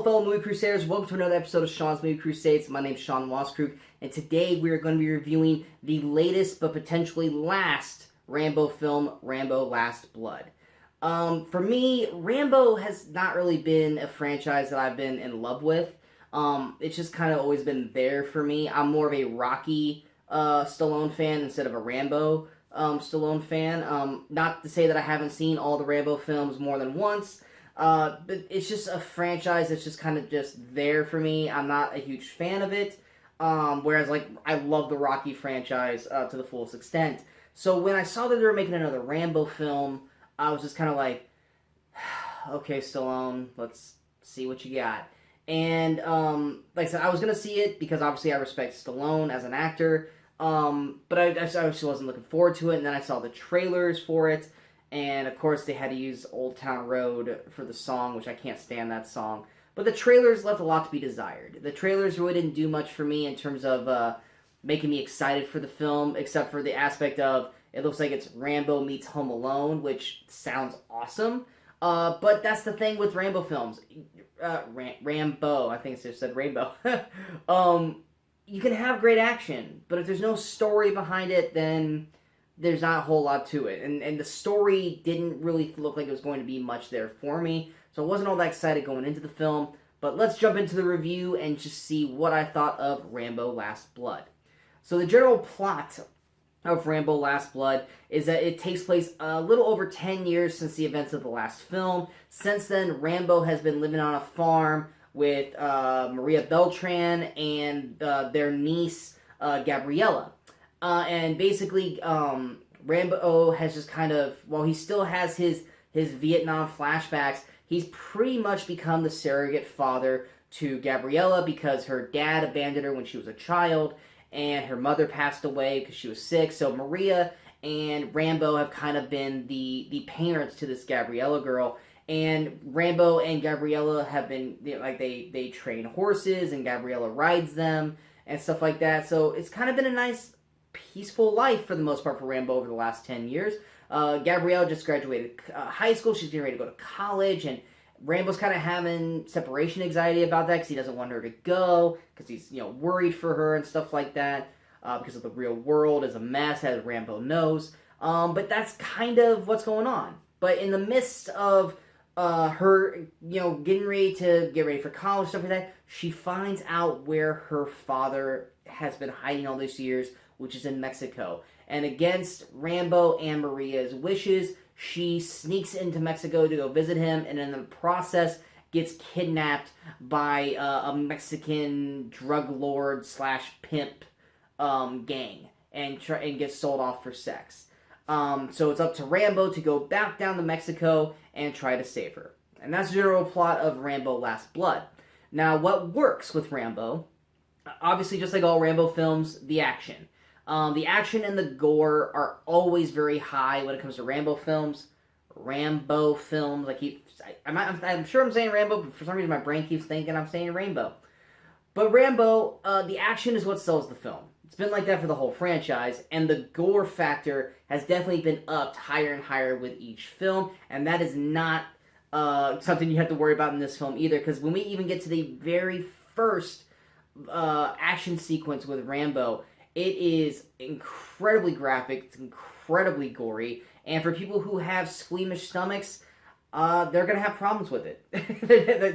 Hello, fellow Movie Crusaders. Welcome to another episode of Sean's Movie Crusades. My name is Sean Waskrug, and today we are going to be reviewing the latest but potentially last Rambo film, Rambo Last Blood. For me, Rambo has not really been a franchise that I've been in love with. It's just kind of always been there for me. I'm more of a Rocky Stallone fan instead of a Rambo Stallone fan. Not to say that I haven't seen all the Rambo films more than once. But it's just a franchise that's just kind of just there for me. I'm not a huge fan of it. Whereas, like, I love the Rocky franchise to the fullest extent. So when I saw that they were making another Rambo film, I was just kind of like, okay, Stallone, let's see what you got. And, like I said, I was going to see it because obviously I respect Stallone as an actor. But I actually wasn't looking forward to it. And then I saw the trailers for it. And, of course, they had to use Old Town Road for the song, which I can't stand that song. But the trailers left a lot to be desired. The trailers really didn't do much for me in terms of making me excited for the film, except for the aspect of it looks like it's Rambo meets Home Alone, which sounds awesome. But that's the thing with Rambo films. Rambo, I think it just said Rainbow. You can have great action, but if there's no story behind it, then there's not a whole lot to it. And the story didn't really look like it was going to be much there for me. So I wasn't all that excited going into the film. But let's jump into the review and just see what I thought of Rambo Last Blood. So the general plot of Rambo Last Blood is that it takes place a little over 10 years since the events of the last film. Since then, Rambo has been living on a farm with Maria Beltran and their niece, Gabriella. And basically, Rambo has just kind of, while he still has his Vietnam flashbacks, he's pretty much become the surrogate father to Gabriella because her dad abandoned her when she was a child, and her mother passed away because she was sick. So Maria and Rambo have kind of been the parents to this Gabriella girl. And Rambo and Gabriella have been, like, they train horses, and Gabriella rides them, and stuff like that. So it's kind of been a nice, peaceful life for the most part for Rambo over the last 10 years. Gabrielle just graduated high school. She's getting ready to go to college, and Rambo's kind of having separation anxiety about that because he doesn't want her to go because he's, worried for her and stuff like that because of the real world is a mess, as Rambo knows. But that's kind of what's going on. But in the midst of her, getting ready to get ready for college, stuff like that, she finds out where her father has been hiding all these years, which is in Mexico. And against Rambo and Maria's wishes, she sneaks into Mexico to go visit him, and in the process gets kidnapped by a Mexican drug lord / pimp gang and gets sold off for sex. So it's up to Rambo to go back down to Mexico and try to save her. And that's the general plot of Rambo Last Blood. Now, what works with Rambo, obviously just like all Rambo films, the action. The action and the gore are always very high when it comes to Rambo films. Rambo films, I'm sure I'm saying Rambo, but for some reason my brain keeps thinking I'm saying Rainbow. But Rambo, the action is what sells the film. It's been like that for the whole franchise, and the gore factor has definitely been upped higher and higher with each film, and that is not something you have to worry about in this film either, because when we even get to the very first action sequence with Rambo, it is incredibly graphic, it's incredibly gory, and for people who have squeamish stomachs, they're going to have problems with it. They're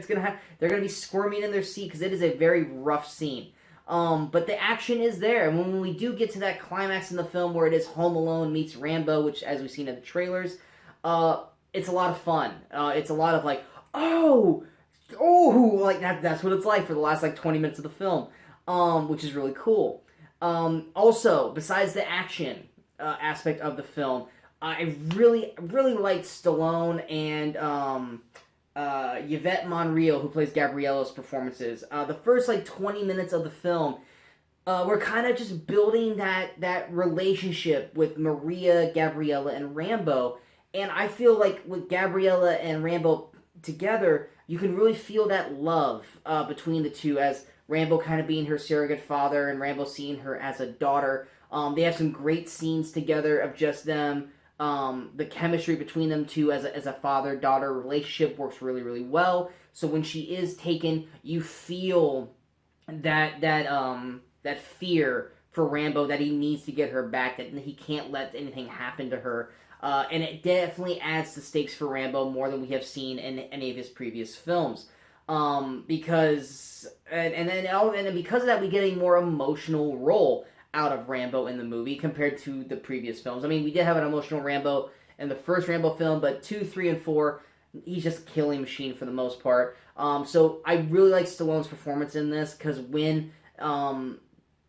going to be squirming in their seat because it is a very rough scene. But the action is there, and when we do get to that climax in the film where it is Home Alone meets Rambo, which, as we've seen in the trailers, it's a lot of fun. It's a lot of like, like that's what it's like for the last 20 minutes of the film, which is really cool. Also, besides the action aspect of the film, I really liked Stallone and Yvette Monreal, who plays Gabriella's performances. The first 20 minutes of the film, we're kind of just building that relationship with Maria, Gabriella, and Rambo. And I feel like with Gabriella and Rambo together, you can really feel that love between the two, as Rambo kind of being her surrogate father and Rambo seeing her as a daughter. They have some great scenes together of just them The chemistry between them two as a father-daughter relationship works really, really well. So when she is taken, you feel that fear for Rambo, that he needs to get her back, that he can't let anything happen to her. And it definitely adds the stakes for Rambo more than we have seen in any of his previous films. Because because of that, we get a more emotional role out of Rambo in the movie compared to the previous films. I mean, we did have an emotional Rambo in the first Rambo film, but 2, 3, and 4, he's just a killing machine for the most part. So I really like Stallone's performance in this, because when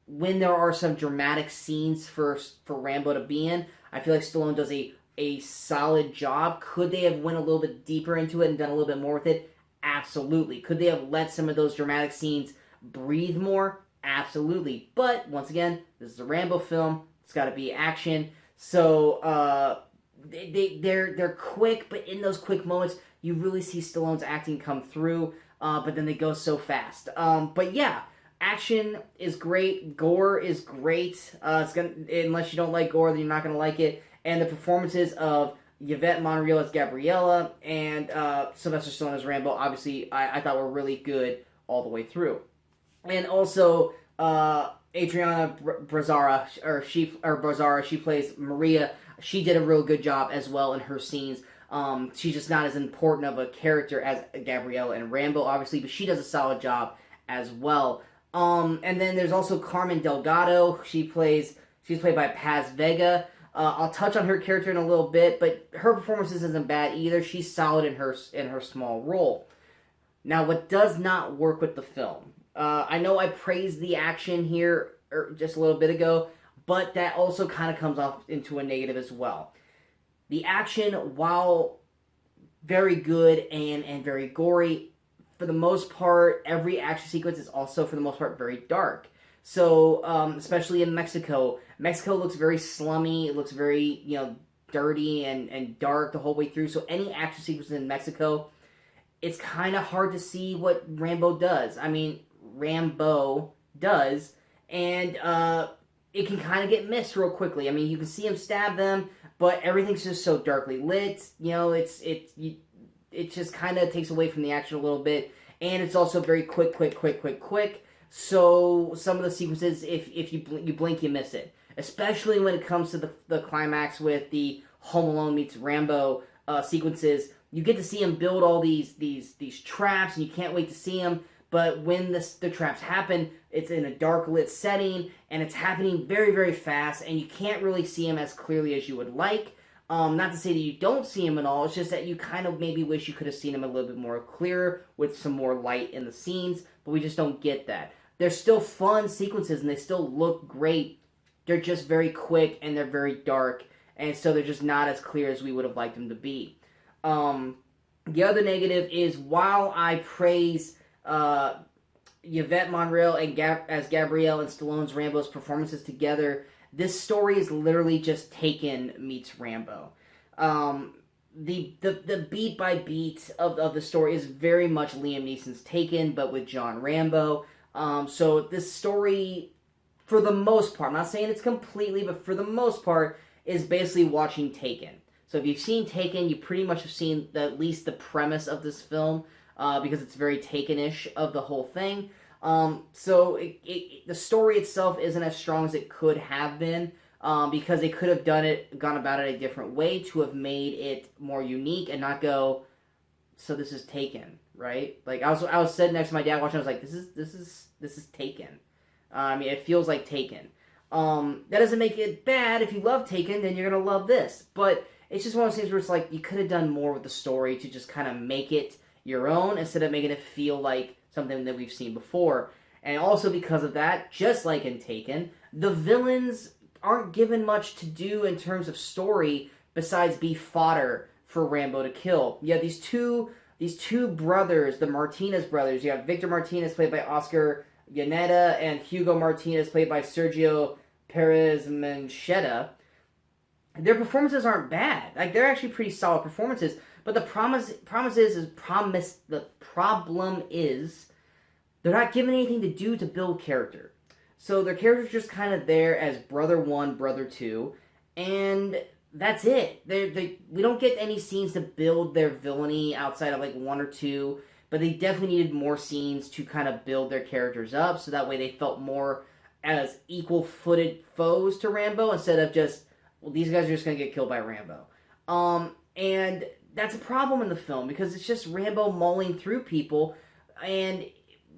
there are some dramatic scenes for Rambo to be in, I feel like Stallone does a solid job. Could they have went a little bit deeper into it and done a little bit more with it? Absolutely. Could they have let some of those dramatic scenes breathe more? Absolutely. But once again, this is a Rambo film. It's got to be action. So they're quick, but in those quick moments, you really see Stallone's acting come through. But then they go so fast. But yeah, action is great. Gore is great. Unless you don't like gore, then you're not gonna like it. And the performances of Yvette Monreal as Gabriella and Sylvester Stallone as Rambo, obviously, I thought were really good all the way through. And also, Adriana Brazara, she plays Maria. She did a real good job as well in her scenes. She's just not as important of a character as Gabriella and Rambo, obviously, but she does a solid job as well. And then there's also Carmen Delgado. She's played by Paz Vega. I'll touch on her character in a little bit, but her performance isn't bad either. She's solid in her small role. Now, what does not work with the film? I know I praised the action here just a little bit ago, but that also kind of comes off into a negative as well. The action, while very good and very gory, for the most part, every action sequence is also, for the most part, very dark. So, especially in Mexico. Mexico looks very slummy. It looks very, dirty and dark the whole way through. So any action sequence in Mexico, it's kind of hard to see what Rambo does. I mean, Rambo does, and it can kind of get missed real quickly. I mean, you can see him stab them, but everything's just so darkly lit. It just kind of takes away from the action a little bit, and it's also very quick. So some of the sequences, if you blink, you miss it. Especially when it comes to the climax with the Home Alone meets Rambo sequences. You get to see him build all these traps, and you can't wait to see them. But when the traps happen, it's in a dark lit setting, and it's happening very, very fast, and you can't really see him as clearly as you would like. Not to say that you don't see him at all, it's just that you kind of maybe wish you could have seen him a little bit more clear with some more light in the scenes, but we just don't get that. They're still fun sequences, and they still look great. They're just very quick, and they're very dark, and so they're just not as clear as we would have liked them to be. The other negative is, while I praise Yvette Monreal as Gabrielle and Stallone's Rambo's performances together, this story is literally just Taken meets Rambo. The beat by beat of the story is very much Liam Neeson's Taken, but with John Rambo. So this story, for the most part, I'm not saying it's completely, but for the most part, is basically watching Taken. So if you've seen Taken, you pretty much have seen at least the premise of this film, because it's very Taken-ish of the whole thing. So the story itself isn't as strong as it could have been, because they could have gone about it a different way to have made it more unique and not go, so this is Taken, right? Like I was sitting next to my dad watching. I was like, this is Taken. I mean, it feels like Taken. That doesn't make it bad. If you love Taken, then you're gonna love this. But it's just one of those things where it's like you could have done more with the story to just kind of make it your own instead of making it feel like something that we've seen before. And also because of that, just like in Taken, the villains aren't given much to do in terms of story besides be fodder for Rambo to kill. You have these two brothers, the Martinez brothers. You have Victor Martinez, played by Oscar Yaneta, and Hugo Martinez, played by Sergio Perez Manchetta. Their performances aren't bad. Like, they're actually pretty solid performances. But the problem is they're not given anything to do to build character. So their characters are just kind of there as brother one, brother two, and that's it. We don't get any scenes to build their villainy outside of like one or two, but they definitely needed more scenes to kind of build their characters up, so that way they felt more as equal-footed foes to Rambo instead of just, well, these guys are just going to get killed by Rambo. And that's a problem in the film because it's just Rambo mauling through people, and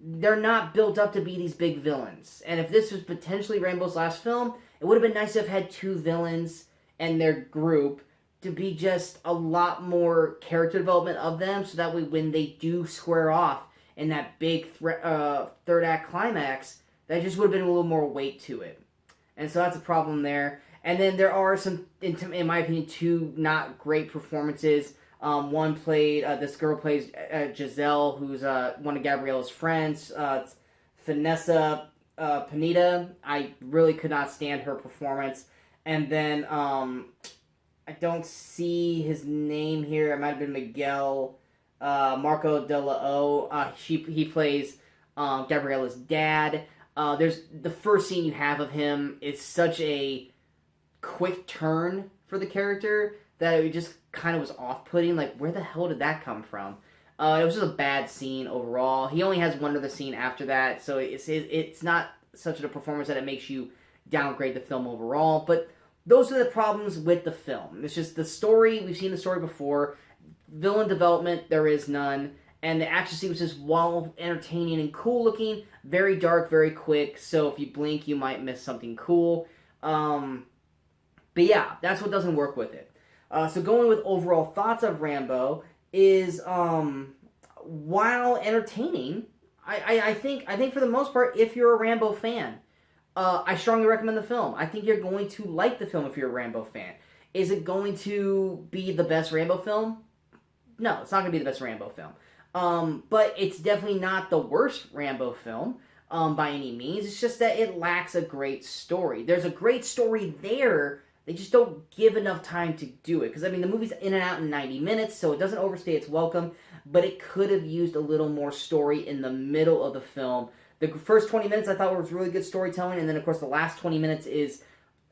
they're not built up to be these big villains. And if this was potentially Rambo's last film, it would have been nice to have had two villains and their group to be just a lot more character development of them, so that way when they do square off in that big third act climax, that just would have been a little more weight to it. And so that's a problem there. And then there are some, in my opinion, two not great performances. One played, this girl plays Giselle, who's one of Gabrielle's friends. Vanessa Pineda. I really could not stand her performance. And then, I don't see his name here. It might have been Miguel Marco de la O. He plays Gabriella's dad. There's the first scene you have of him is such a quick turn for the character that it just kind of was off-putting. Like, where the hell did that come from? It was just a bad scene overall. He only has one other scene after that, so it's not such a performance that it makes you downgrade the film overall. But those are the problems with the film. It's just the story. We've seen the story before. Villain development, there is none. And the action sequences, while entertaining and cool looking, very dark, very quick. So if you blink, you might miss something cool. But yeah, that's what doesn't work with it. So going with overall thoughts of Rambo is, while entertaining, I think for the most part, if you're a Rambo fan, I strongly recommend the film. I think you're going to like the film if you're a Rambo fan. Is it going to be the best Rambo film? No, it's not going to be the best Rambo film. But it's definitely not the worst Rambo film by any means. It's just that it lacks a great story. There's a great story there. They just don't give enough time to do it. Because, I mean, the movie's in and out in 90 minutes, so it doesn't overstay its welcome. But it could have used a little more story in the middle of the film. The first 20 minutes I thought was really good storytelling. And then, of course, the last 20 minutes is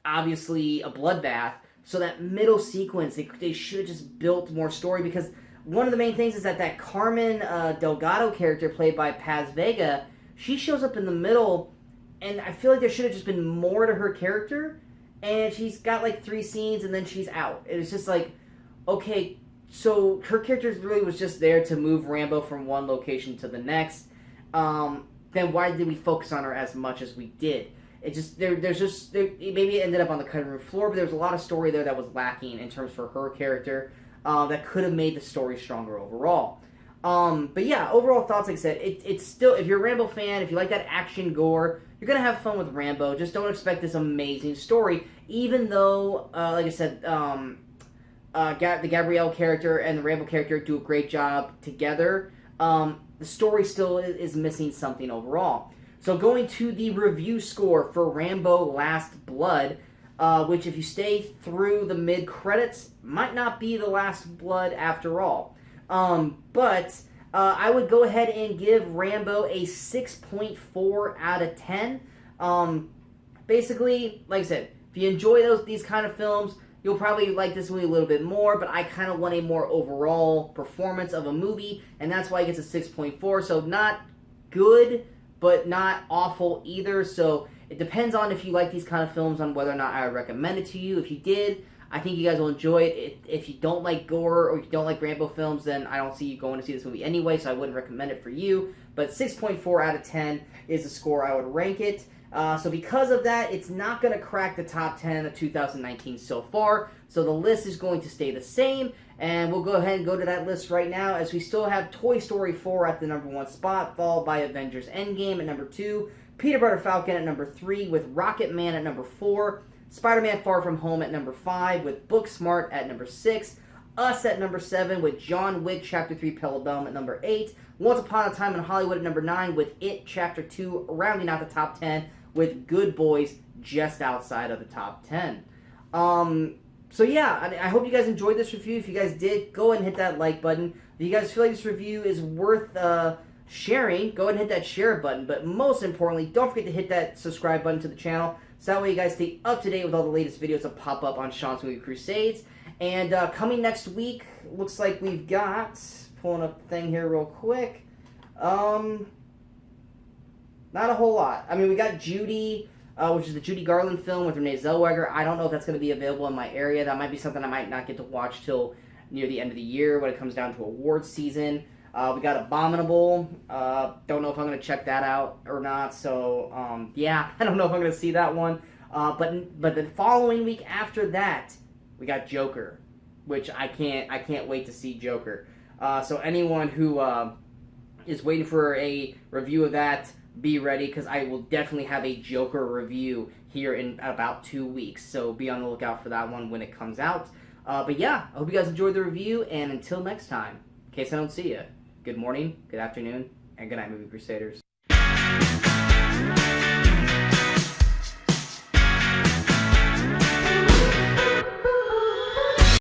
obviously a bloodbath. So that middle sequence, they should have just built more story. Because one of the main things is that Carmen Delgado character played by Paz Vega, she shows up in the middle. And I feel like there should have just been more to her character. And she's got like 3 scenes and then she's out. It's just like, okay, so her character really was just there to move Rambo from one location to the next. Then why did we focus on her as much as we did? It just, maybe it ended up on the cutting room floor, but there was a lot of story there that was lacking in terms for her character that could have made the story stronger overall. But yeah, overall thoughts, like I said, it's still, if you're a Rambo fan, if you like that action gore, you're going to have fun with Rambo. Just don't expect this amazing story, even though, like I said, the Gabrielle character and the Rambo character do a great job together. The story still is missing something overall. So going to the review score for Rambo Last Blood, which if you stay through the mid-credits, might not be the last blood after all. But I would go ahead and give Rambo a 6.4 out of 10. Basically, like I said, if you enjoy these kind of films, you'll probably like this movie a little bit more, but I kind of want a more overall performance of a movie, and that's why it gets a 6.4. So not good, but not awful either. So it depends on if you like these kind of films on whether or not I would recommend it to you. If you did, I think you guys will enjoy it. If you don't like gore or you don't like Rambo films, then I don't see you going to see this movie anyway, so I wouldn't recommend it for you. But 6.4 out of 10 is the score I would rank it. So because of that, it's not going to crack the top 10 of 2019 so far. So the list is going to stay the same. And we'll go ahead and go to that list right now, as we still have Toy Story 4 at the number 1 spot, followed by Avengers Endgame at number 2, Peanut Butter Falcon at number 3, with Rocket Man at number 4, Spider-Man Far From Home at number 5, with Booksmart at number 6, Us at number 7, with John Wick Chapter 3 Pelabellum at number 8, Once Upon a Time in Hollywood at number 9, with It Chapter 2 rounding out the top 10, with Good Boys just outside of the top 10. So yeah, I hope you guys enjoyed this review. If you guys did, go ahead and hit that like button. If you guys feel like this review is worth sharing, go ahead and hit that share button. But most importantly, don't forget to hit that subscribe button to the channel so that way you guys stay up to date with all the latest videos that pop up on Sean's Movie Crusades. And coming next week, looks like we've got, pulling up the thing here real quick, not a whole lot. I mean, we got Judy, which is the Judy Garland film with Renee Zellweger. I don't know if that's going to be available in my area. That might be something I might not get to watch till near the end of the year when it comes down to awards season. We got Abominable. Don't know if I'm going to check that out or not. So, yeah, I don't know if I'm going to see that one. But the following week after that, we got Joker, which I can't wait to see Joker. So anyone who is waiting for a review of that, be ready, because I will definitely have a Joker review here in about 2 weeks. So be on the lookout for that one when it comes out. But yeah, I hope you guys enjoyed the review, and until next time, in case I don't see you, good morning, good afternoon, and good night, Movie Crusaders.